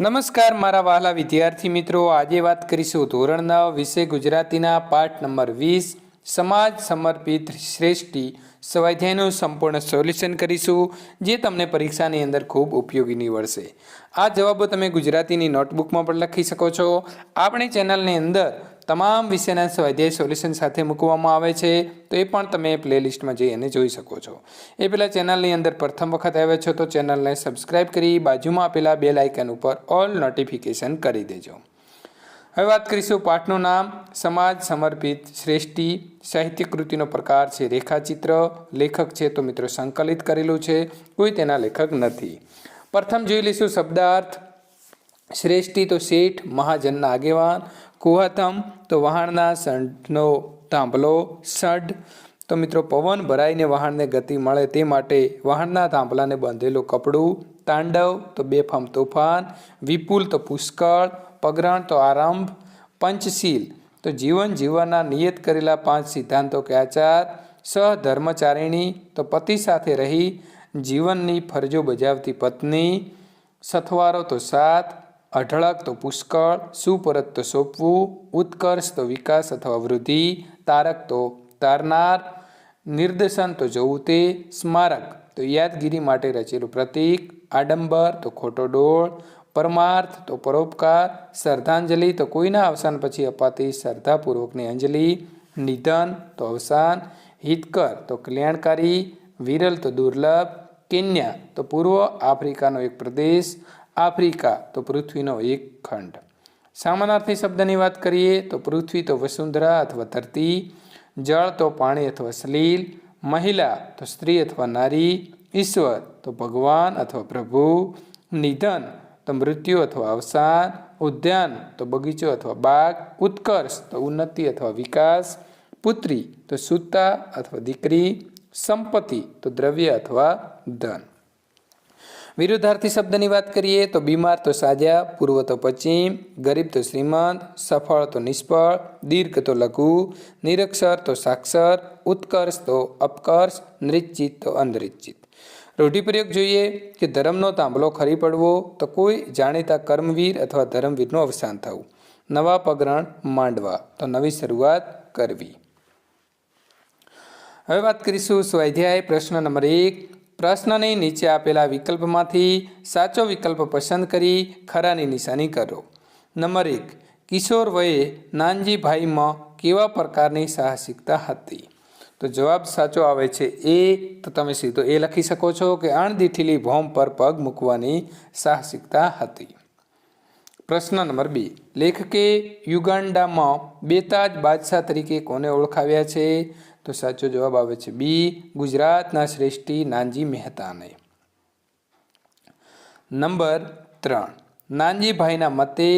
નમસ્કાર મારા વહાલા વિદ્યાર્થી મિત્રો, આજે વાત કરીશું ધોરણ 9 વિષય ગુજરાતીના પાઠ નંબર 20 સમાજ સમર્પિત શ્રેષ્ઠી સ્વાધ્યાયનું સંપૂર્ણ સોલ્યુશન કરીશું, જે તમને પરીક્ષાની અંદર ખૂબ ઉપયોગી નીવડશે. આ જવાબો તમે ગુજરાતીની નોટબુકમાં પણ લખી શકો છો. આપણી ચેનલની અંદર તમામ વિષયના સ્વાધ્યાય સોલ્યુશન સાથે મૂકવામાં આવે છે, તો એ પણ તમે પ્લેલિસ્ટમાં જઈ અને જોઈ શકો છો. એ પહેલાં ચેનલની અંદર પ્રથમ વખત આવ્યા છો તો ચેનલને સબસ્ક્રાઈબ કરી બાજુમાં આપેલા બેલ આઇકન ઉપર ઓલ નોટિફિકેશન કરી દેજો. હવે વાત કરીશું પાઠનું નામ સમાજ સમર્પિત શ્રેષ્ઠી. સાહિત્ય કૃતિનો પ્રકાર છે રેખાચિત્ર. લેખક છે તો મિત્રો સંકલિત કરેલું છે, કોઈ તેના લેખક નથી. પ્રથમ જોઈ લઈશું શબ્દાર્થ. શ્રેષ્ઠી તો શેઠ, મહાજનના આગેવાન. કુહાતમ તો વહાણના સંઢનો થાંભલો. સઢ તો મિત્રો પવન ભરાઈને વહાણને ગતિ મળે તે માટે વહાણના થાંભલાને બાંધેલું કપડું. તાંડવ તો બેફામ તોફાન. વિપુલ તો પુષ્કળ. પગરણ તો આરંભ. પંચશીલ તો જીવન જીવવાના નિયત કરેલા 5 સિદ્ધાંતો કે આચાર. સહધર્મચારિણી તો પતિ સાથે રહી જીવનની ફરજો બજાવતી પત્ની. સથવારો તો સાથ. અઢળક તો પુષ્કળ. સુપરત તો સોંપવું. ઉત્કર્ષ તો વિકાસ અથવા વૃદ્ધિ. તારક તો તારનાર. નિર્દેશન તો જોવું તે. સ્મારક તો યાદગીરી માટે રચેલું પ્રતીક. આડંબર તો ખોટો ડોળ. પરમાર્થ તો પરોપકાર. શ્રદ્ધાંજલિ તો કોઈના અવસાન પછી અપાતી શ્રદ્ધાપૂર્વકની અંજલિ. નિધન તો અવસાન. હિતકર તો કલ્યાણકારી. વિરલ તો દુર્લભ. કેન્યા તો પૂર્વ આફ્રિકાનો એક પ્રદેશ. આફ્રિકા તો પૃથ્વીનો એક ખંડ. સમાનાર્થી શબ્દની વાત કરીએ તો પૃથ્વી તો વસુંધરા અથવા ધરતી. જળ તો પાણી અથવા સલીલ. મહિલા તો સ્ત્રી અથવા નારી. ઈશ્વર તો ભગવાન અથવા પ્રભુ. નિધન તો મૃત્યુ અથવા અવસાન. ઉદ્યાન તો બગીચો અથવા બાગ. ઉત્કર્ષ તો ઉન્નતિ અથવા વિકાસ. પુત્રી તો સુતા અથવા દીકરી. સંપત્તિ તો દ્રવ્ય અથવા ધન. વિરુદ્ધાર્થી શબ્દની વાત કરીએ તો બીમાર તો સાજા. પૂર્વ તો પશ્ચિમ. ગરીબ તો શ્રીમંત. સફળ તો નિષ્ફળ. દીર્ઘ તો લઘુ. નિરક્ષર તો સાક્ષર. ઉત્કર્ષ તો અપકર્ષ. નિશ્ચિત તો અનિશ્ચિત. રૂઢિપ્રયોગ જોઈએ કે ધર્મનો થાંભલો ખરી પડવો તો કોઈ જાણીતા કર્મવીર અથવા ધર્મવીરનું અવસાન થવું. નવા પગરણ માંડવા તો નવી શરૂઆત કરવી. હવે વાત કરીશું સ્વાધ્યાય પ્રશ્ન નંબર 1. પ્રશ્નની નીચે આપેલા વિકલ્પમાંથી સાચો વિકલ્પ પસંદ કરી ખરાની નિશાની કરો. નંબર 1. કિશોર વયે નાનજીભાઈમાં કેવા પ્રકારની સાહસિકતા હતી? તો જવાબ સાચો આવે છે એ. તો તમે સીધો એ લખી શકો છો કે અણદીઠેલી ભોમ પર પગ મૂકવાની સાહસિકતા હતી. પ્રશ્ન નંબર 2. લેખકે યુગાન્ડામાં બેતાજ બાદશાહ તરીકે કોને ઓળખાવ્યા છે? તો સાચો જવાબ આવે છે બી. ગુજરાતના શ્રેષ્ઠી નાનજી મહેતાને. નંબર 3. નાનજીભાઈના મતે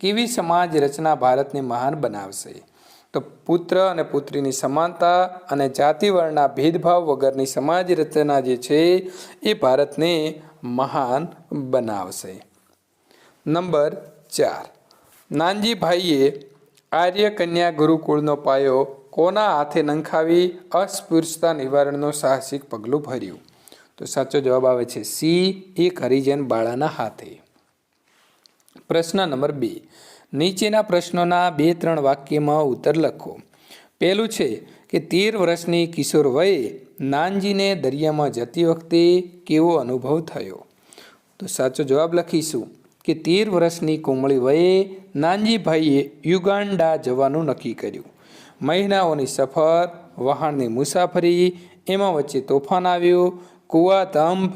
કેવી સમાજ રચના ભારતને મહાન બનાવશે? તો પુત્ર અને પુત્રીની સમાનતા અને જાતિવર્ણના ભેદભાવ વગરની સમાજ રચના જે છે એ ભારતને મહાન બનાવશે. નંબર 4. નાનજીભાઈએ આર્ય કન્યા ગુરુકુળનો પાયો કોના હાથે નંખાવી અસ્પૃશ્યતા નિવારણનું સાહસિક પગલું ભર્યું? તો સાચો જવાબ આવે છે સી. એક હરિજન બાળાના હાથે. પ્રશ્ન નંબર 2. નીચેના પ્રશ્નોના 2-3 વાક્યમાં ઉત્તર લખો. પહેલું છે કે 13 વર્ષની કિશોર વયે નાનજીને દરિયામાં જતી વખતે કેવો અનુભવ થયો? તો સાચો જવાબ લખીશું કે 13 વર્ષની કોમળી વયે નાનજીભાઈએ યુગાન્ડા જવાનું નક્કી કર્યું. મહિનાઓની સફર, વહાણની મુસાફરી, એમાં વચ્ચે તોફાન આવ્યું. કુવા ધંભ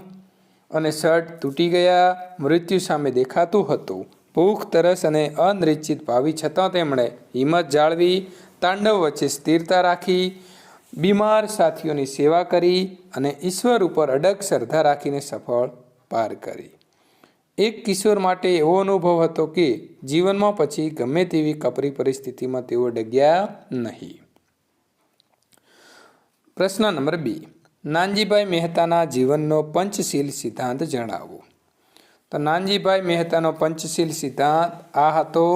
અને સઢ તૂટી ગયા. મૃત્યુ સામે દેખાતું હતું. ભૂખ, તરસ અને અનિશ્ચિત ભાવિ છતાં તેમણે હિંમત જાળવી. તાંડવ વચ્ચે સ્થિરતા રાખી. બીમાર સાથીઓની સેવા કરી અને ઈશ્વર ઉપર અડગ શ્રદ્ધા રાખીને સફળ પાર કરી. એક કિશોર માટે એવો અનુભવ હતો કે જીવનમાં પછી ગમે તેવી કપરી પરિસ્થિતિમાં તેઓ ડગ્યા નહીં. પ્રશ્ન નંબર 2. નાનજીભાઈ મહેતાના જીવનનો પંચશીલ સિદ્ધાંત જણાવો. તો નાનજીભાઈ મહેતાનો પંચશીલ સિદ્ધાંત આ હતો: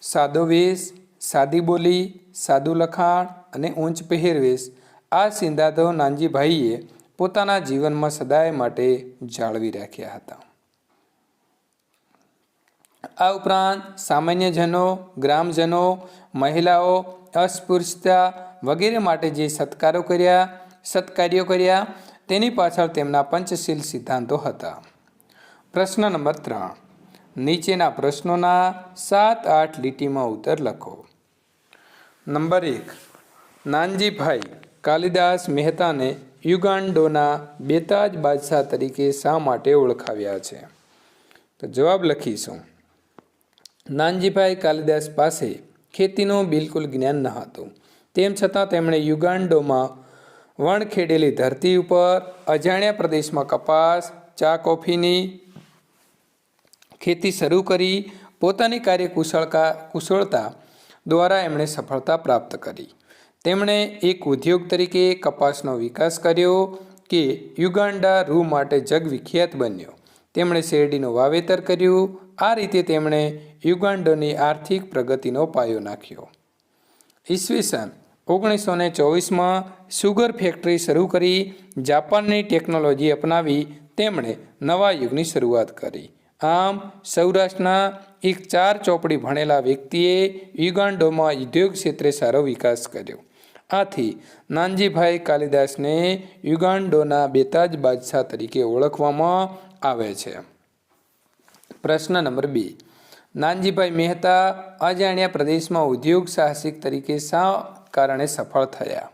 સાદો વેશ, સાદી બોલી, સાદું લખાણ અને ઊંચ પહેરવેશ. આ સિદ્ધાંતો નાનજીભાઈએ પોતાના જીવનમાં સદાય માટે જાળવી રાખ્યા હતા. આ ઉપરાંત સામાન્યજનો, ગ્રામજનો, મહિલાઓ, અસ્પૃશ્યતા વગેરે માટે જે સત્કાર્યો કર્યા તેની પાછળ તેમના પંચશીલ સિદ્ધાંતો હતા. પ્રશ્ન નંબર 3. નીચેના પ્રશ્નોના 7-8 લીટીમાં ઉત્તર લખો. નંબર 1. નાનજીભાઈ કાલિદાસ મહેતાને યુગાન્ડોના બેતાજ બાદશાહ તરીકે શા માટે ઓળખાવ્યા છે? તો જવાબ લખીશું. નાનજીભાઈ કાલિદાસ પાસે ખેતીનું બિલકુલ જ્ઞાન ન હતું. તેમ છતાં તેમણે યુગાન્ડોમાં વણખેડેલી ધરતી ઉપર અજાણ્યા પ્રદેશમાં કપાસ, ચા, કોફીની ખેતી શરૂ કરી પોતાની કાર્યકુશળતા દ્વારા એમણે સફળતા પ્રાપ્ત કરી. તેમણે એક ઉદ્યોગ તરીકે કપાસનો વિકાસ કર્યો કે યુગાન્ડા રૂ માટે જગવિખ્યાત બન્યો. તેમણે શેરડીનું વાવેતર કર્યું. આ રીતે તેમણે યુગાન્ડોની આર્થિક પ્રગતિનો પાયો નાખ્યો. ઈસવીસન 1924માં સુગર ફેક્ટરી શરૂ કરી જાપાનની ટેકનોલોજી અપનાવી તેમણે નવા યુગની શરૂઆત કરી. આમ સૌરાષ્ટ્રના એક 4 ચોપડી ભણેલા વ્યક્તિએ યુગાન્ડોમાં ઉદ્યોગ ક્ષેત્રે સારો વિકાસ કર્યો. આથી નાનજીભાઈ કાલિદાસને યુગાન્ડોના બેતાજ બાદશાહ તરીકે ઓળખવામાં આવે છે. પ્રશ્ન નંબર 2. નાનજીભાઈ મહેતા અજાણ્યા પ્રદેશમાં ઉદ્યોગ સાહસિક તરીકે શા કારણે સફળ થયા?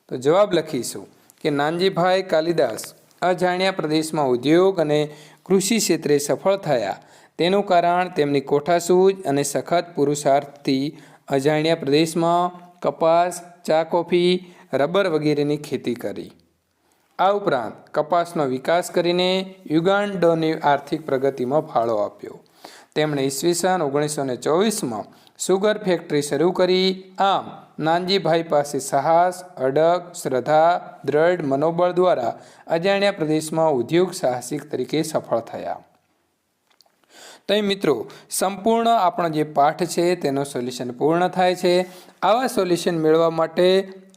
તો જવાબ લખીશું કે નાનજીભાઈ કાલિદાસ અજાણ્યા પ્રદેશમાં ઉદ્યોગ અને કૃષિ ક્ષેત્રે સફળ થયા તેનું કારણ તેમની કોઠાસૂઝ અને સખત પુરુષાર્થથી અજાણ્યા પ્રદેશમાં કપાસ, ચા, કોફી, રબર વગેરેની ખેતી કરી. આ ઉપરાંત કપાસનો વિકાસ કરીને યુગાન્ડોની આર્થિક પ્રગતિમાં ફાળો આપ્યો. તેમણે ઈસવીસન 1924માં સુગર ફેક્ટરી શરૂ કરી. આમ નાનજીભાઈ પાસે સાહસ, અડગ, શ્રદ્ધા, દ્રઢ મનોબળ દ્વારા અજાણ્યા પ્રદેશમાં ઉદ્યોગ સાહસિક તરીકે સફળ થયા. તો મિત્રો સંપૂર્ણ આપણો જે પાઠ છે તેનો સોલ્યુશન પૂર્ણ થાય છે. આવા સોલ્યુશન મેળવવા માટે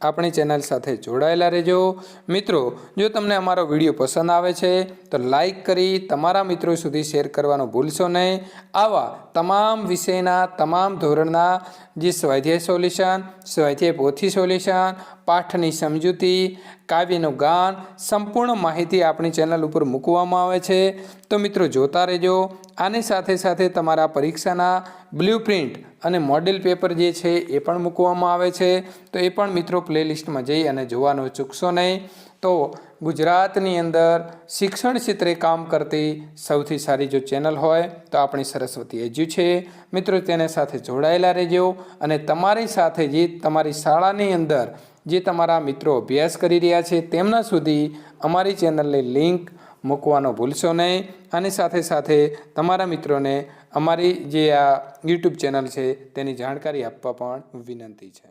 આપણી ચેનલ સાથે જોડાયેલા રહેજો. મિત્રો જો તમને અમારો વિડીયો પસંદ આવે છે તો લાઈક કરી તમારા મિત્રો સુધી શેર કરવાનું ભૂલશો નહીં. આવા તમામ વિષયના તમામ ધોરણના જે સ્વાધ્યાય સોલ્યુશન, સ્વાધ્યાય પોથી સોલ્યુશન, પાઠની સમજૂતી, કાવ્યનું ગાન, સંપૂર્ણ માહિતી આપણી ચેનલ ઉપર મૂકવામાં આવે છે. તો મિત્રો જોતા રહેજો. આની સાથે સાથે તમારા પરીક્ષાના બ્લુપ્રિન્ટ અને મોડેલ પેપર જે છે એ પણ મૂકવામાં આવે છે. તો એ પણ મિત્રો પ્લેલિસ્ટમાં જઈ અને જોવાનું ચૂકશો નહીં. તો ગુજરાતની અંદર શિક્ષણ ક્ષેત્રે કામ કરતી સૌથી સારી જો ચેનલ હોય તો આપણી સરસ્વતી એજ્યુ છે. મિત્રો તેને સાથે જોડાયેલા રહેજો અને તમારી સાથે જે તમારી શાળાની અંદર જે તમારા મિત્રો અભ્યાસ કરી રહ્યા છે તેમના સુધી અમારી ચેનલની લિંક મૂકવાનો ભૂલશો નહીં. આની સાથે સાથે તમારા મિત્રોને અમારી જે આ યુટ્યુબ ચેનલ છે તેની જાણકારી આપવા પણ વિનંતી છે.